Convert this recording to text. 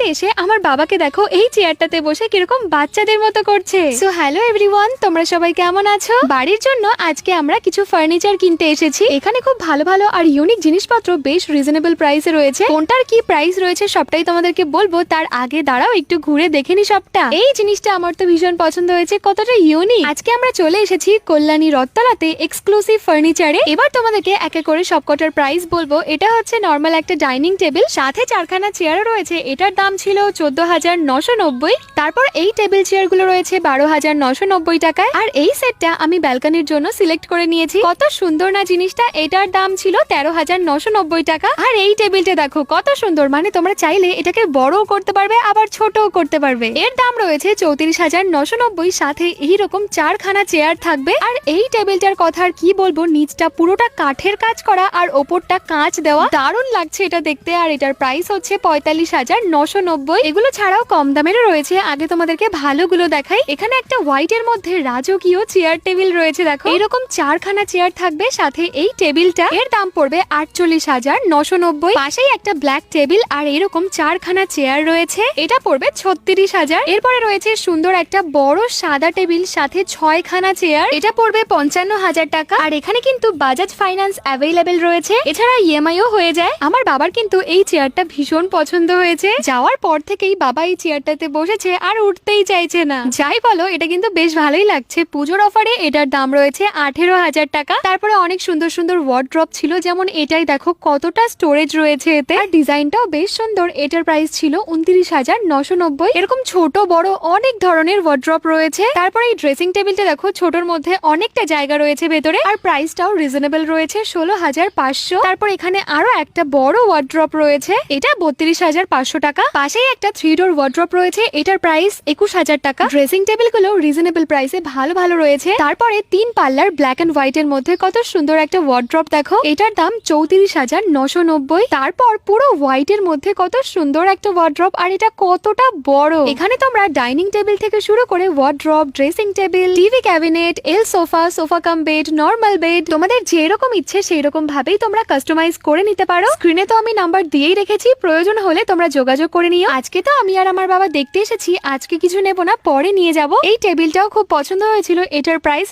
বাড়িতে এসে আমার বাবাকে দেখো এই চেয়ারটাতে বসে কিরকম বাচ্চাদের মতো করছে। সো হ্যালো এভরিওয়ান, তোমরা সবাই কেমন আছো? বাড়ির জন্য আজকে আমরা কিছু ফার্নিচার কিনতে এসেছি। এখানে খুব ভালো ভালো আর ইউনিক জিনিসপত্র বেশ রিজনেবল প্রাইসে রয়েছে। কোনটার কি প্রাইস রয়েছে সবটাই তোমাদেরকে বলবো, তার আগে দাঁড়াও একটু ঘুরে দেখে নি সবটা। এই জিনিসটা আমার তো ভীষণ পছন্দ হয়েছে, কতটা ইউনিক। আজকে আমরা চলে এসেছি কল্যাণী রথতলাতে এক্সক্লুসিভ ফার্নিচারে। এবার তোমাদেরকে একে করে সবকটার প্রাইস বলবো। এটা হচ্ছে নর্মাল একটা ডাইনিং টেবিল, সাথে চারখানা চেয়ার রয়েছে। এটার দাম ছিল 14,990। তারপর এই টেবিল চেয়ার গুলো রয়েছে 12,990 টাকায়। আর এই সেটটা আমি ব্যালকনির জন্য সিলেক্ট করে নিয়েছি। কত সুন্দর না জিনিসটা। এটার দাম ছিল 13,990 টাকা। আর এই টেবিলটা দেখো কত সুন্দর, মানে তোমরা চাইলে এটাকে বড়ও করতে পারবে আবার ছোটও করতে পারবে। এর দাম রয়েছে 34,990। সাথে এইরকম চারখানা চেয়ার থাকবে। আর এই টেবিলটার কথা আর কি বলবো, নিচটা পুরোটা কাঠের কাজ করা আর ওপরটা কাঁচ দেওয়া, দারুণ লাগছে এটা দেখতে। আর এটার প্রাইস হচ্ছে 45,990। এগুলো ছাড়াও কম দামেরও রয়েছে। আগে তোমাদেরকে ভালোগুলো দেখাই। এখানে একটা হোয়াইট এর মধ্যে রাজকীয় চেয়ার টেবিল রয়েছে। দেখো এরকম চারখানা চেয়ার থাকবে। সাথে এই টেবিলটা এর দাম পড়বে 48,990। পাশেই একটা ব্ল্যাক টেবিল আর এরকম চারখানা চেয়ার রয়েছে, এটা পড়বে 36,000। এরপরে রয়েছে সুন্দর একটা বড় সাদা টেবিল সাথে 6খানা চেয়ার, এটা পড়বে 55,000 টাকা। আর এখানে কিন্তু বাজাজ ফাইন্যান্স অ্যাভেলেবেল রয়েছে, এছাড়া ইএমআইও হয়ে যায়। আমার বাবার কিন্তু এই চেয়ারটা ভীষণ পছন্দ হয়েছে। যাওয়ার পর থেকেই বাবা এই চেয়ারটাতে বসেছে আর উঠতেই চাইছে না। যাই বলো, এটা কিন্তু বেশ ভালোই লাগছে। পুজোর অফারে এটার দাম রয়েছে 18,000 টাকা। তারপরে অনেক সুন্দর সুন্দর ওয়ার্ড্রপ ছিল, যেমন এটাই দেখো কতটা স্টোরেজ রয়েছে এতে। আর ডিজাইনটাও বেশ সুন্দর। এটার প্রাইস ছিল 29,990। এরকম ছোট বড় অনেক ধরনের ওয়ার্ড্রপ রয়েছে। তারপরে এই ড্রেসিং টেবিলটা দেখো, ছোটর মধ্যে অনেকটা জায়গা রয়েছে ভেতরে। আর প্রাইসটাও রিজনেবল রয়েছে 16,500। তারপর এখানে আরো একটা বড় ওয়ার্ড্রপ রয়েছে, এটা 32,500 টাকা। পাশেই একটা 3 ডোর ওয়ার্ড্রপ রয়েছে, এটার প্রাইস 21,000 টাকা। ড্রেসিং টেবিল গুলো রিজনেবল প্রাইসে ভালো ভালো রয়েছে। তারপরে 3 পাল্লার ব্ল্যাক এন্ড হোয়াইট এর মধ্যে কত সুন্দর একটা ওয়ার্ড্রপ দেখো, এটার দাম 34,990। তারপর পুরো হোয়াইট এর মধ্যে কত সুন্দর একটা ওয়ার্ড্রপ, আর এটা কতটা বড়। এখানে তোমরা ডাইনিং টেবিল থেকে শুরু করে wardrobe, dressing table, TV cabinet, এল sofa, sofa cum bed, normal bed, তোমাদের যেরকম ইচ্ছে সেই রকম ভাবেই তোমরা কাস্টমাইজ করে নিতে পারো। স্ক্রিনে তো আমি নাম্বার দিয়েই রেখেছি, প্রয়োজন হলে তোমরা যোগাযোগ করে নিও। আজকে তো আমি আর আমার বাবা দেখতে এসেছি, আজকে কিছু নেবো না, পরে নিয়ে যাব। এই টেবিলটাও খুব পছন্দ হয়েছিল, এটার প্রাইস